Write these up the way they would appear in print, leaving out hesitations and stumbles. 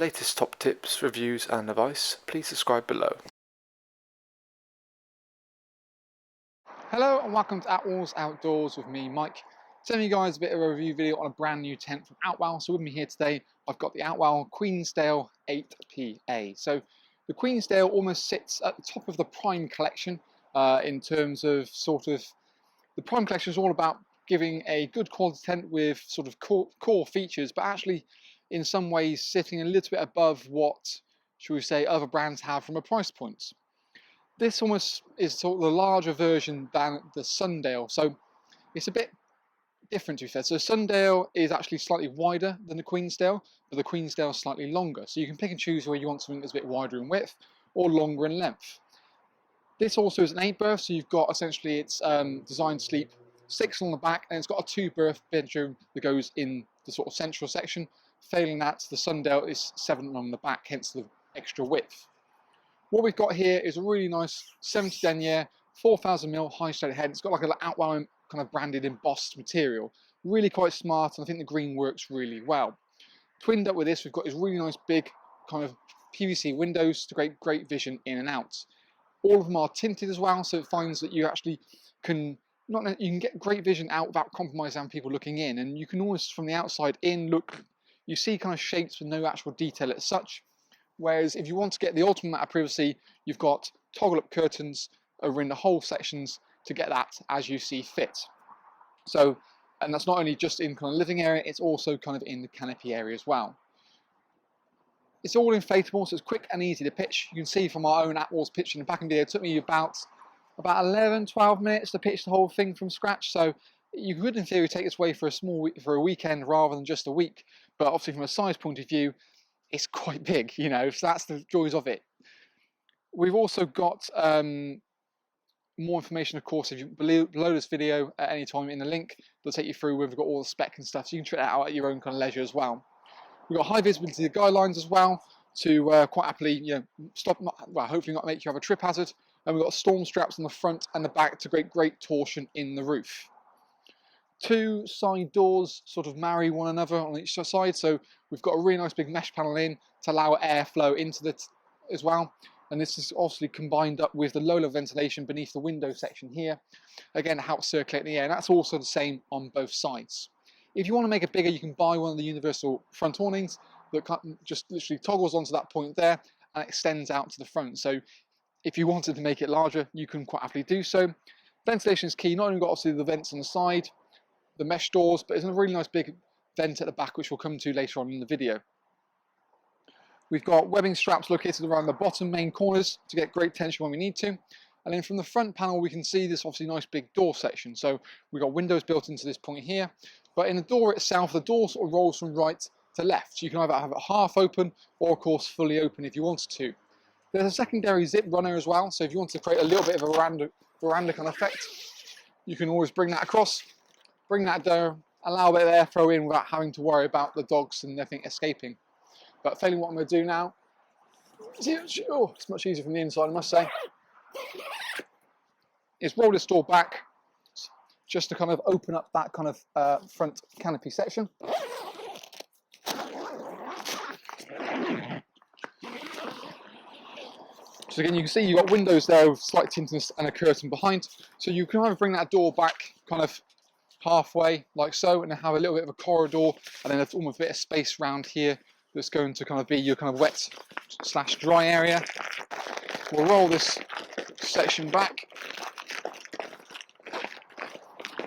latest top tips, reviews and advice, please subscribe below. Hello and welcome to Attwoolls Outdoors with me, Mike. Telling you guys a bit of a review video on a brand new tent from Outwell. So with me here today, I've got the Outwell Queensdale 8PA. So the Queensdale almost sits at the top of the Prime collection in terms of the Prime collection is all about giving a good quality tent with sort of core features, but actually in some ways sitting a little bit above what, shall we say, other brands have from a price point. This almost is sort of the larger version than the Sundale, so it's a bit different to be fair. So Sundale is actually slightly wider than the Queensdale, but the Queensdale is slightly longer. So you can pick and choose where you want something that's a bit wider in width or longer in length. This also is an 8-berth, so you've got essentially it's designed to sleep 6 on the back, and it's got a 2-berth bedroom that goes in the sort of central section. Failing that, the Sundale is 7 on the back, hence the extra width. What we've got here is a really nice 70 denier, 4000mm high straight head. It's got like an Outwell kind of branded embossed material. Really quite smart, and I think the green works really well. Twinned up with this, we've got these really nice big kind of PVC windows to create great vision in and out. All of them are tinted as well, so it finds that you actually can you can get great vision out without compromising on people looking in, and you can almost from the outside in look, you see kind of shapes with no actual detail as such. Whereas if you want to get the ultimate amount of privacy, you've got toggle up curtains over in the whole sections to get that as you see fit. So, and that's not only just in kind of living area, it's also kind of in the canopy area as well. It's all inflatable, so it's quick and easy to pitch. You can see from our own Attwoolls pitch in the packing video, it took me about 11-12 minutes to pitch the whole thing from scratch. So you could in theory take this away for a weekend rather than just a week. But obviously from a size point of view, it's quite big, you know, so that's the joys of it. We've also got more information, of course, if you below this video at any time in the link, they'll take you through where we've got all the spec and stuff, so you can check that out at your own kind of leisure as well. We've got high visibility guidelines as well to quite happily, you know, hopefully not make you have a trip hazard. And we've got storm straps on the front and the back to create great torsion in the roof. 2 side doors sort of marry one another on each side, so we've got a really nice big mesh panel in to allow airflow into the as well. And this is obviously combined up with the low level ventilation beneath the window section here, again to help circulate the air, and that's also the same on both sides. If you want to make it bigger, you can buy one of the universal front awnings that just literally toggles onto that point there and extends out to the front. So if you wanted to make it larger, you can quite happily do so. Ventilation is key. Not only got obviously the vents on the side, the mesh doors, but it's a really nice big vent at the back, which we'll come to later on in the video. We've got webbing straps located around the bottom main corners to get great tension when we need to. And then from the front panel, we can see this obviously nice big door section. So we've got windows built into this point here, but in the door itself, the door sort of rolls from right to left. So you can either have it half open or of course fully open if you wanted to. There's a secondary zip runner as well. So if you want to create a little bit of a veranda kind of effect, you can always bring that across, bring that down, allow a bit of airflow in without having to worry about the dogs and everything escaping. But failing what I'm going to do now, it's much easier from the inside, I must say, is roll this door back just to kind of open up that kind of front canopy section. So again, you can see you've got windows there with slight tintiness and a curtain behind. So you can either bring that door back kind of halfway like so and then have a little bit of a corridor and then almost a bit of space around here that's going to kind of be your kind of wet / dry area. We'll roll this section back.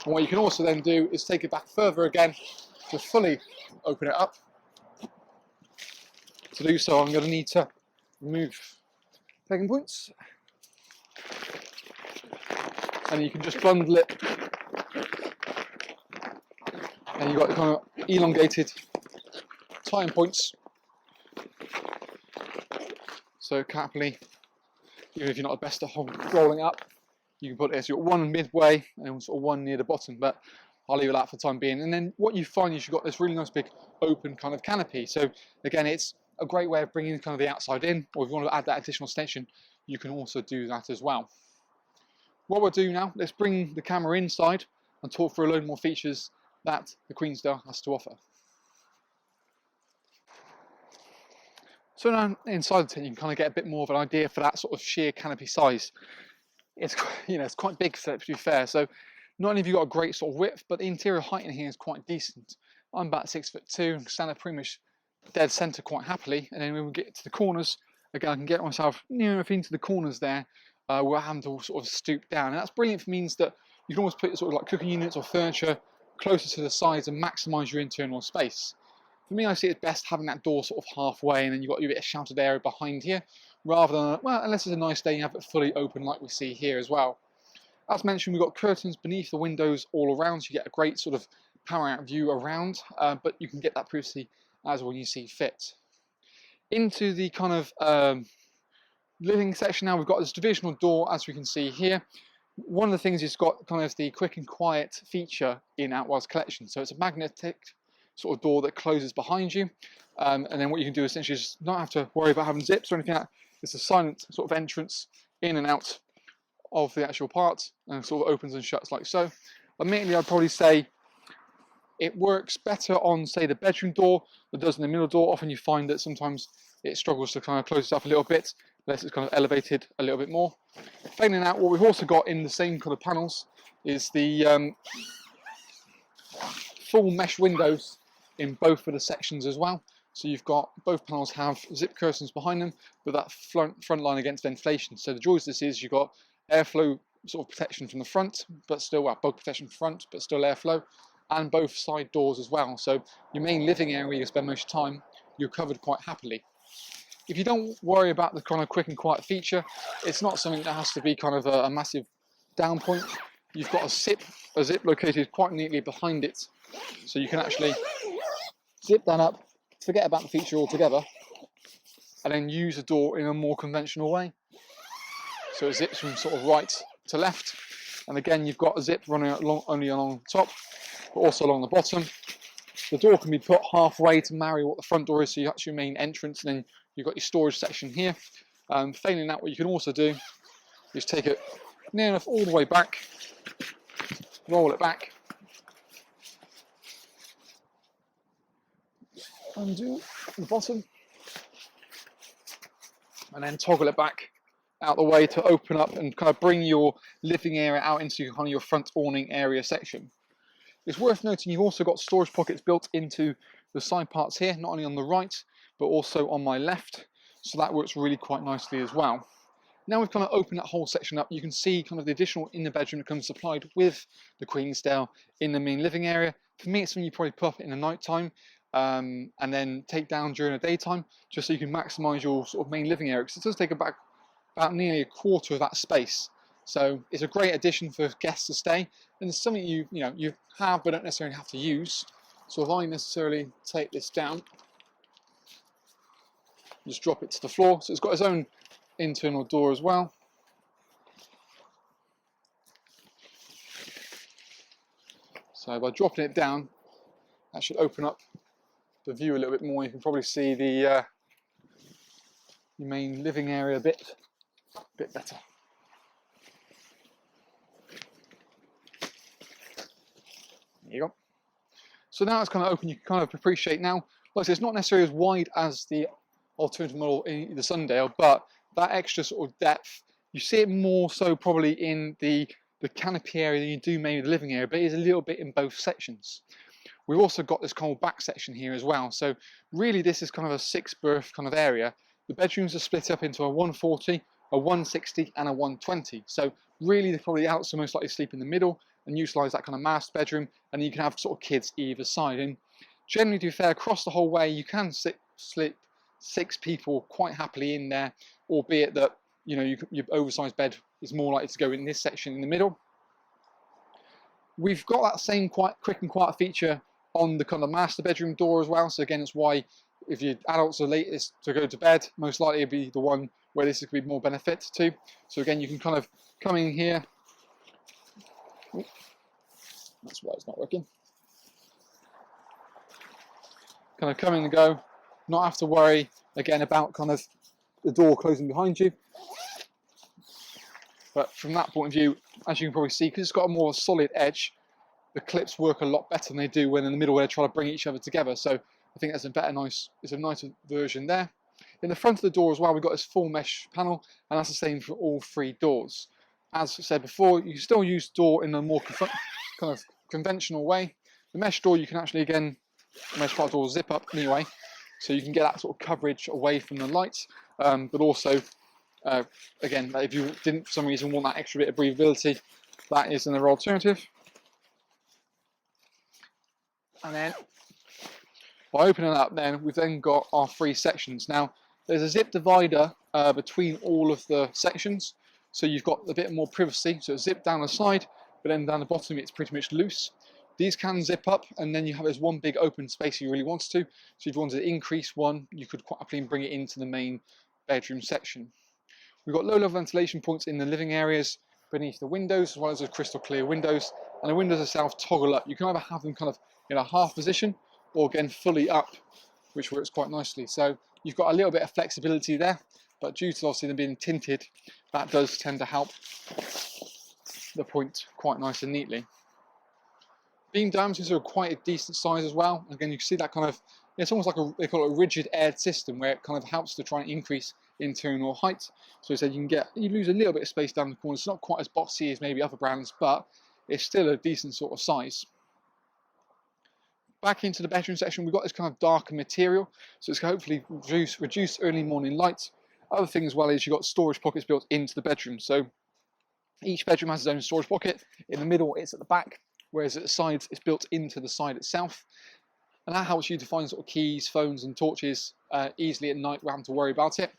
And what you can also then do is take it back further again to fully open it up. To do so, I'm going to need to remove pegging points. And you can just bundle it. And you've got kind of elongated tying points. So happily, even if you're not the best at rolling up, you can put it as your one midway and sort of one near the bottom, but I'll leave it out for the time being. And then what you find is you've got this really nice big open kind of canopy. So again, it's a great way of bringing kind of the outside in, or if you want to add that additional extension, you can also do that as well. What we'll do now, let's bring the camera inside and talk through a load more features that the Queensdale has to offer. So now inside the tent, you can kind of get a bit more of an idea for that sort of sheer canopy size. It's, you know, it's quite big for it, to be fair. So not only have you got a great sort of width, but the interior height in here is quite decent. I'm about 6'2" and stand up pretty much dead center quite happily. And then when we get to the corners, again, I can get myself near enough into the corners there where I have to sort of stoop down. And that's brilliant for means that you can almost put sort of like cooking units or furniture closer to the sides and maximize your internal space. For me, I see it best having that door sort of halfway, and then you've got your bit of sheltered area behind here, rather than, well, unless it's a nice day, you have it fully open like we see here as well. As mentioned, we've got curtains beneath the windows all around, so you get a great sort of power out view around, but you can get that privacy as when you see fit. Into the kind of living section now, we've got this divisional door, as we can see here. One of the things it's got kind of the quick and quiet feature in Outwell's collection, so it's a magnetic sort of door that closes behind you, and then what you can do essentially is not have to worry about having zips or anything like that. It's a silent sort of entrance in and out of the actual part, and sort of opens and shuts like so. Admittedly, I'd probably say it works better on, say, the bedroom door than it does in the middle door. Often you find that sometimes it struggles to kind of close itself a little bit, unless it's kind of elevated a little bit more. Failing that, what we've also got in the same kind of panels is the full mesh windows in both of the sections as well. So you've got, both panels have zip curtains behind them with that front line against ventilation. So the joys of this is you've got airflow sort of protection from the front, but still, well, bug protection front, but still airflow, and both side doors as well. So your main living area where you spend most of the time, you're covered quite happily. If you don't worry about the kind of quick and quiet feature, it's not something that has to be kind of a massive down point. You've got a zip located quite neatly behind it, so you can actually zip that up, forget about the feature altogether, and then use the door in a more conventional way. So it zips from sort of right to left, and again you've got a zip running along, only along the top, but also along the bottom. The door can be put halfway to marry what the front door is, so you actually main entrance, and then you've got your storage section here. Failing that, what you can also do is take it near enough all the way back, roll it back, undo the bottom, and then toggle it back out the way to open up and kind of bring your living area out into kind of your front awning area section. It's worth noting you've also got storage pockets built into the side parts here, not only on the right, but also on my left. So that works really quite nicely as well. Now we've kind of opened that whole section up, you can see kind of the additional inner bedroom that comes supplied with the Queensdale in the main living area. For me, it's something you probably put up in the night time, and then take down during the daytime, just so you can maximise your sort of main living area, because it does take about nearly a quarter of that space. So it's a great addition for guests to stay, and it's something you have but don't necessarily have to use. So if I necessarily take this down, just drop it to the floor. So it's got its own internal door as well. So by dropping it down, that should open up the view a little bit more. You can probably see the your main living area a bit better. There you go. So now it's kind of open, you can kind of appreciate now, like I said, it's not necessarily as wide as the alternative model in the Sundale, but that extra sort of depth, you see it more so probably in the canopy area than you do maybe the living area, but it is a little bit in both sections. We've also got this kind of back section here as well, so really this is kind of a 6-berth kind of area. The bedrooms are split up into a 140, a 160 and a 120, so really they're probably out, so most likely sleep in the middle and utilise that kind of master bedroom, and you can have sort of kids either side. And generally, to be fair, across the whole way you can sleep 6 people quite happily in there, albeit that your oversized bed is more likely to go in this section in the middle. We've got that same quite quick and quiet feature on the kind of master bedroom door as well, so again it's why if your adults are latest to go to bed, most likely it'll be the one where this could be more benefit to. So again, you can kind of come in here. Ooh, that's why it's not working. Kind of come in and go, not have to worry again about kind of the door closing behind you. But from that point of view, as you can probably see, because it's got a more solid edge, the clips work a lot better than they do when in the middle where they're trying to bring each other together. So I think that's a nicer version there. In the front of the door as well, we've got this full mesh panel, and that's the same for all 3 doors. As I said before, you can still use door in a more kind of conventional way. The mesh door, you can actually, again, the mesh part door zip up anyway, so you can get that sort of coverage away from the lights, but also, again, if you didn't for some reason want that extra bit of breathability, that is another alternative. And then by opening it up, then we've then got our 3 sections. Now, there's a zip divider between all of the sections, so you've got a bit more privacy. So it's zipped down the side, but then down the bottom it's pretty much loose. These can zip up, and then you have this one big open space if you really wanted to. So if you wanted to increase one, you could quite happily bring it into the main bedroom section. We've got low-level ventilation points in the living areas beneath the windows, as well as the crystal clear windows. And the windows themselves toggle up. You can either have them kind of in a half position, or again fully up, which works quite nicely. So you've got a little bit of flexibility there, but due to obviously them being tinted, that does tend to help the point quite nice and neatly. Beam diameters are quite a decent size as well. Again, you can see that kind of, it's almost like they call it a rigid aired system, where it kind of helps to try and increase internal height. So you said you lose a little bit of space down the corners. It's not quite as boxy as maybe other brands, but it's still a decent sort of size. Back into the bedroom section, we've got this kind of darker material, so it's hopefully reduce early morning light. Other thing as well is you've got storage pockets built into the bedroom. So each bedroom has its own storage pocket. In the middle, it's at the back, whereas at the sides, it's built into the side itself. And that helps you to find sort of keys, phones and torches easily at night without having to worry about it.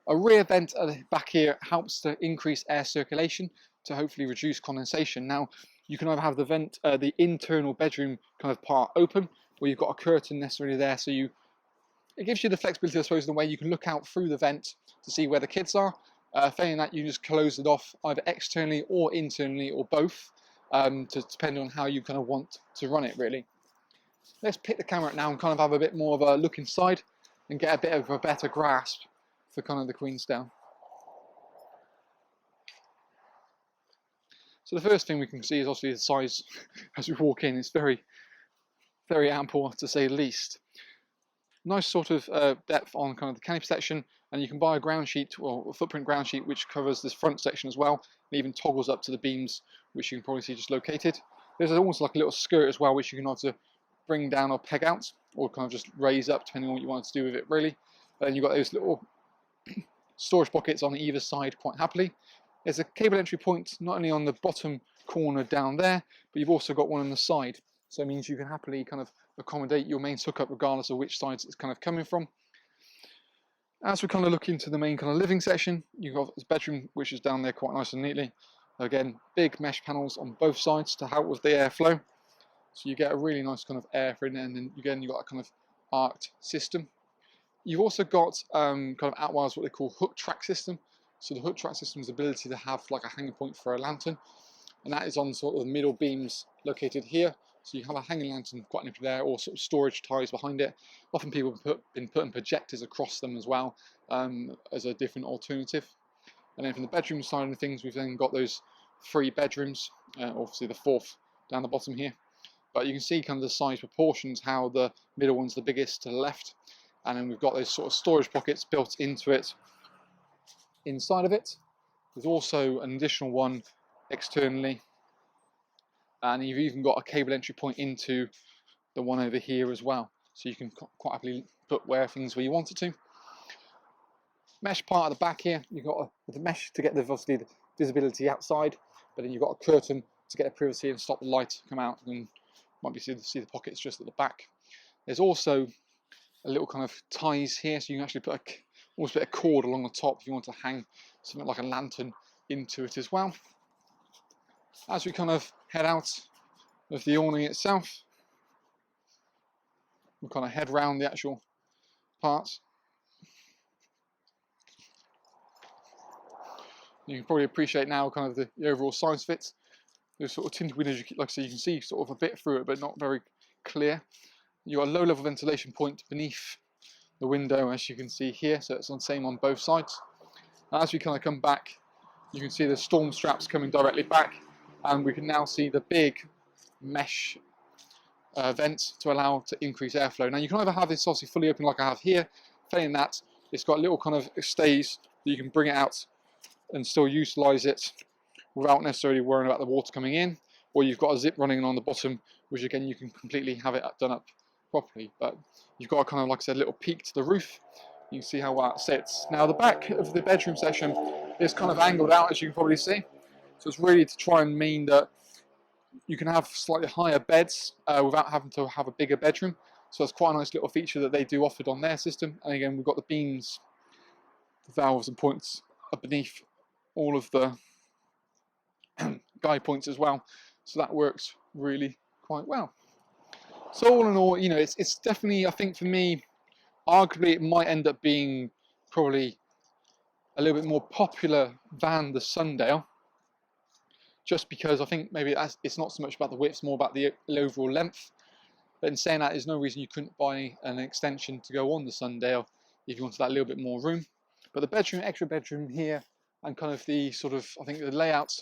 A rear vent at the back here helps to increase air circulation to hopefully reduce condensation. Now, you can either have the vent, the internal bedroom kind of part open, or you've got a curtain necessarily there, so it gives you the flexibility, I suppose, in the way you can look out through the vent to see where the kids are. Failing that, you just close it off either externally or internally, or both, to depend on how you kind of want to run it, really. Let's pick the camera up now and kind of have a bit more of a look inside and get a bit of a better grasp for kind of the Queensdale. So the first thing we can see is obviously the size as we walk in. It's very, very ample, to say the least. Nice sort of depth on kind of the canopy section, and you can buy a ground sheet, or a footprint ground sheet, which covers this front section as well, and even toggles up to the beams, which you can probably see just located. There's almost like a little skirt as well, which you can either bring down or peg out, or kind of just raise up, depending on what you want to do with it, really. And then you've got those little storage pockets on either side quite happily. There's a cable entry point not only on the bottom corner down there, but you've also got one on the side. So it means you can happily kind of accommodate your mains hookup regardless of which side it's kind of coming from. As we kind of look into the main kind of living section, you've got this bedroom, which is down there quite nice and neatly. Again, big mesh panels on both sides to help with the airflow. So you get a really nice kind of air in there, and then again, you've got a kind of arced system. You've also got kind of Outwell's what they call hook track system. So the hook track system's ability to have like a hanging point for a lantern, and that is on sort of the middle beams located here. So you have a hanging lantern quite neatly there, or sort of storage ties behind it. Often people have been putting projectors across them as well, as a different alternative. And then from the bedroom side of things, we've then got those 3 bedrooms, obviously the 4th down the bottom here. But you can see kind of the size proportions, how the middle one's the biggest to the left. And then we've got those sort of storage pockets built into it. Inside of it, there's also an additional one externally, and you've even got a cable entry point into the one over here as well, so you can quite happily put things where you want it to. Mesh part at the back here, you've got the mesh to get obviously the visibility outside, but then you've got a curtain to get the privacy and stop the light to come out, and might be able to see the pockets just at the back. There's also a little kind of ties here, so you can actually put almost a bit of cord along the top if you want to hang something like a lantern into it as well. As we kind of head out of the awning itself, we'll kind of head round the actual parts. You can probably appreciate now kind of the overall size of it. Those sort of tinted windows, like I say, you can see sort of a bit through it, but not very clear. You've got a low level ventilation point beneath the window, as you can see here, so it's the same on both sides. And as we kind of come back, you can see the storm straps coming directly back, and we can now see the big mesh vent to allow to increase airflow. Now you can either have this obviously fully open like I have here. Failing that, it's got a little kind of stays that you can bring it out and still utilize it without necessarily worrying about the water coming in, or you've got a zip running on the bottom, which again you can completely have it done up properly. But you've got a kind of, like I said, little peak to the roof. You can see how well it sits. Now the back of the bedroom section is kind of angled out, as you can probably see. So it's really to try and mean that you can have slightly higher beds without having to have a bigger bedroom. So that's quite a nice little feature that they do offered on their system. And again, we've got the beams, the valves and points beneath all of the guide points as well. So that works really quite well. So all in all, you know, it's definitely, I think for me, arguably it might end up being probably a little bit more popular than the Sundale, just because I think maybe it's not so much about the width, it's more about the overall length. But in saying that, there's no reason you couldn't buy an extension to go on the Sundale if you wanted that little bit more room. But the bedroom, extra bedroom here, and kind of the sort of, I think the layout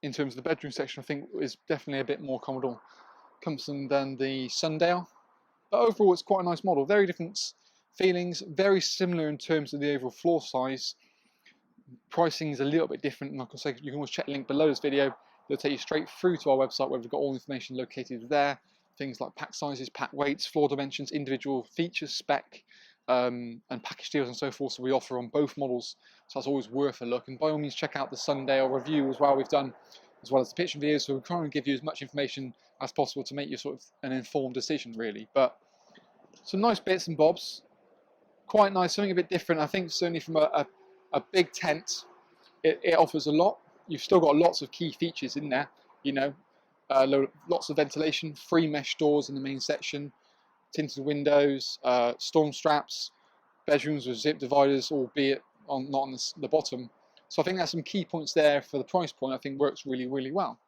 in terms of the bedroom section, I think is definitely a bit more cumbersome than the Sundale. But overall, it's quite a nice model. Very different feelings, very similar in terms of the overall floor size. Pricing is a little bit different, and like I say, you can always check the link below this video. It'll take you straight through to our website where we've got all the information located there. Things like pack sizes, pack weights, floor dimensions, individual features, spec, and package deals and so forth. So we offer on both models, so that's always worth a look. And by all means, check out the Sundale review as well we've done, as well as the picture videos. So we're trying to give you as much information as possible to make you sort of an informed decision, really. But some nice bits and bobs, quite nice, something a bit different. I think certainly from a big tent, it offers a lot. You've still got lots of key features in there, you know. Lots of ventilation, 3 mesh doors in the main section, tinted windows, storm straps, bedrooms with zip dividers, albeit not on the bottom. So I think that's some key points there for the price point. I think works really, really well.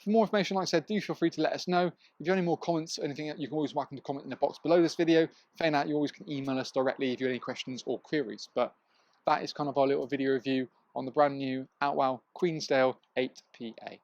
For more information, like I said, do feel free to let us know. If you have any more comments or anything, you can always welcome to comment in the box below this video. Failing that, you always can email us directly if you have any questions or queries. But that is kind of our little video review on the brand new Outwell Queensdale 8PA.